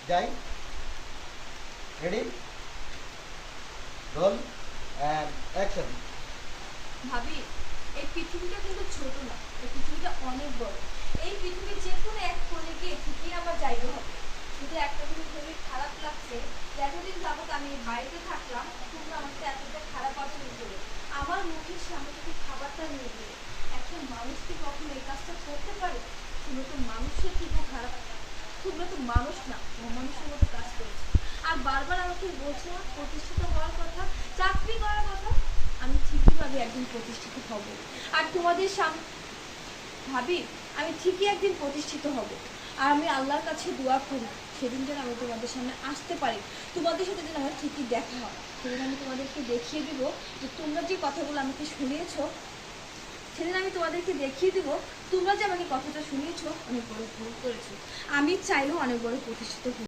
যাই। Ready, roll and action. ভাবি, এই পৃথিবীটা কিন্তু ছোট না, এই পৃথিবীটা অনেক বড়। এই পৃথিবীর যে কোনো এক কোণে গিয়ে ঠিকই আমার জায়গা হবে। শুধু একটা জিনিস ভেবে খারাপ লাগছে যে এতদিন যাবত আমি এই বাড়িতে থাকলাম, তোমরা আমাকে এতটা খারাপ আচরণ করে আমার মুখের সামনে থেকে খাবারটা নিয়ে গেলে। একটা মানুষ কি কখনো এই কাজটা করতে পারে? তোমরা তো মানুষের থেকে খারাপ, তোমরা তো মানুষ না, অমানুষের মতো কাজ করেছো। আর বারবার আমাকে বলছো না প্রতিষ্ঠিত হওয়ার কথা, চাকরি করার কথা। আমি ঠিকই ভাবি একদিন প্রতিষ্ঠিত হব। আর তোমাদের সামনে ভাবি, আমি ঠিকই একদিন প্রতিষ্ঠিত হব। আর আমি আল্লাহর কাছে দোয়া করি সেদিন যেন আমি তোমাদের সামনে আসতে পারি, তোমাদের সাথে যেন আমার ঠিকই দেখা হয়। সেদিন আমি তোমাদেরকে দেখিয়ে দিব যে তোমরা যে কথাগুলো আমাকে শুনিয়েছো, সেদিন আমি তোমাদেরকে দেখিয়ে দিব তোমরা যে আমাকে কথাটা শুনিয়েছো অনেক বড় ভুল করেছো। আমি চাইলেও অনেক বড় প্রতিষ্ঠিত